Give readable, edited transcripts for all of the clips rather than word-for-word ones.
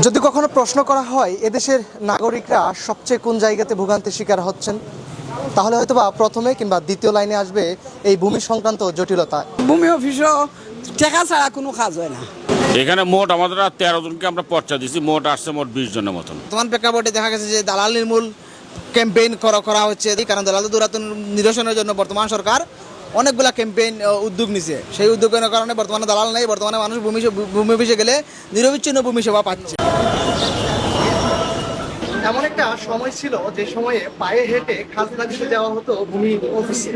যদি কখনো প্রশ্ন করা হয় এদেশের নাগরিকরা সবচেয়ে কোন জায়গাতে ভোগান্তির শিকার হচ্ছেন, তাহলে হয়তোবা প্রথমে কিংবা দ্বিতীয় লাইনে আসবে এই ভূমি সংক্রান্ত জটিলতা। ভূমি অফিসও টাকা ছাড়া কোনো কাজ হয় না। এখানে মোট আমাদের 13 জনকে আমরা পর্চা দিছি, মোট আসছে মোট 20 জনের মতন। বর্তমান প্রেক্ষাপটে দেখা গেছে যে দালাল নির্মূল ক্যাম্পেইন করা হচ্ছে, কারণ দালাল দুরাতন নিরসনের জন্য বর্তমান সরকার অনেকগুলা ক্যাম্পেইন উদ্যোগ নিছে। সেই উদ্যোগের কারণে বর্তমানে দালাল নেই, বর্তমানে মানুষ ভূমি অফিসে গেলে নিরবিচ্ছিন্ন ভূমি সেবা পাচ্ছে। এমন একটা সময় ছিল যে সময়ে পায়ে হেঁটে খাজনা দিতে যাওয়া হতো ভূমি অফিসে।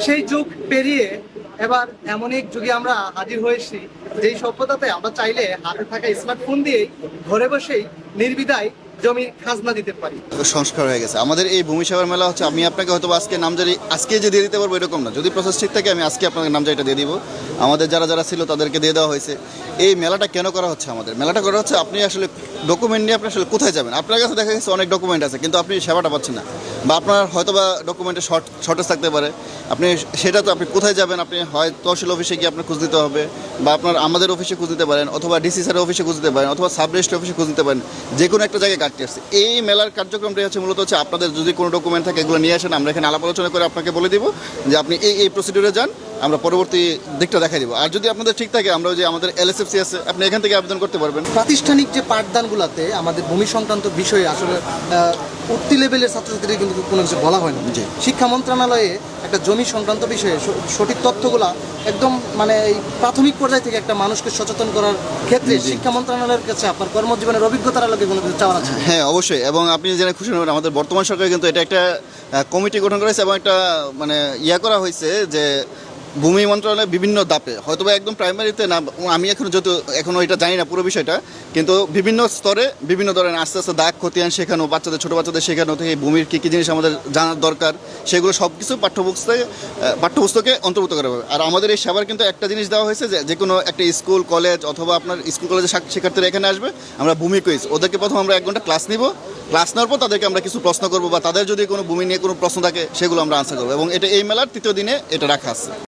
সেই যুগ পেরিয়ে এবার এমন এক যুগে আমরা হাজির হয়েছি যেই সভ্যতাতে আমরা চাইলে হাতে থাকা স্মার্টফোন দিয়েই ঘরে বসেই নির্বিধায় জমি খাজনা দিতে পারি। সংস্কার হয়ে গেছে আমাদের এই ভূমি সেবার মেলা। হচ্ছে আমি আপনাকে হয়তো আজকে নামজারি আজকে যে দিয়ে দিতে পারবো এরকম না, যদি প্রসেস ঠিক থাকে আমি আজকে আপনাকে নামজারিটা দিয়ে দিব। আমাদের যারা যারা ছিল তাদেরকে দিয়ে দেওয়া হয়েছে। এই মেলাটা কেন করা হচ্ছে? আমাদের মেলাটা করা হচ্ছে আপনি আসলে ডকুমেন্ট নিয়ে আপনি আসলে কোথায় যাবেন। আপনার কাছে দেখা গেছে অনেক ডকুমেন্ট আছে কিন্তু আপনি সেবাটা পাচ্ছেন না, বা আপনার হয়তো বা ডকুমেন্টে শর্টেজ থাকতে পারে। আপনি সেটা তো আপনি কোথায় যাবেন? আপনি হয় তহসিল অফিসে গিয়ে আপনার খোঁজ দিতে হবে, বা আপনার আমাদের অফিসে খোঁজ দিতে পারেন, অথবা ডিসি স্যারের অফিসে খোঁজ দিতে পারেন, অথবা সাব রেজিস্ট্রি অফিসে খোঁজ দিতে পারেন। যে কোনো একটা জায়গায় কাটতে আসছে। এই মেলার কার্যক্রমটাই হচ্ছে মূলত হচ্ছে আপনাদের যদি কোনো ডকুমেন্ট থাকে এগুলো নিয়ে আসেন, আমরা এখানে আলাপ আলোচনা করে আপনাকে বলে দিব যে আপনি এই প্রসিডিউরে যান, আমরা পরবর্তী দিকটা দেখাই দিব। আর যদি আপনাদের ঠিক থাকে আমরা যে আমাদের LSFC আছে আপনি এখান থেকে আবেদন করতে পারবেন। প্রাতিষ্ঠানিক যে পাঠদানগুলোতে আমাদের ভূমি সংক্রান্ত বিষয়ে আসলে উঠতি লেভেলের ছাত্রছাত্রীদের কিন্তু কোনো কিছু বলা হয় না। শিক্ষা মন্ত্রণালয়ে একটা জমি সংক্রান্ত বিষয়ে সঠিক তথ্যগুলা একদম মানে এই প্রাথমিক পর্যায় থেকে একটা মানুষকে সচেতন করার ক্ষেত্রে শিক্ষা মন্ত্রণালয়ের কাছে আপনার কর্মজীবনের অভিজ্ঞতার আলোকে কোনো কিছু চাওয়া আছে? হ্যাঁ, অবশ্যই। এবং আপনি জেনে খুশি হবেন আমাদের বর্তমান সরকার কিন্তু এটা একটা কমিটি গঠন করেছে এবং একটা মানে করা হয়েছে যে ভূমি মন্ত্রণালয়ের বিভিন্ন ধাপে, হয়তো বা একদম প্রাইমারিতে না, আমি এখনো এটা জানি না পুরো বিষয়টা, কিন্তু বিভিন্ন স্তরে বিভিন্ন ধরনের আস্তে আস্তে দাগ খতিয়ান শেখানো, ছোটো বাচ্চাদের শেখানো থেকে ভূমির কী কী জিনিস আমাদের জানার দরকার সেগুলো সব কিছু পাঠ্যপুস্তকে অন্তর্ভুক্ত করা হবে। আর আমাদের এই সেবার কিন্তু একটা জিনিস দেওয়া হয়েছে যে কোনো একটা স্কুল কলেজ অথবা আপনার স্কুল কলেজের শিক্ষার্থীরা এখানে আসবে, আমরা ভূমি কুইজ ওদেরকে প্রথম আমরা 1 ঘন্টা ক্লাস নিব। ক্লাস নেওয়ার পর তাদেরকে আমরা কিছু প্রশ্ন করবো, বা তাদের যদি কোনো ভূমি নিয়ে কোনো প্রশ্ন থাকে সেগুলো আমরা আনসার করবো। এবং এটা এই মেলার 3য় দিনে এটা রাখা আছে।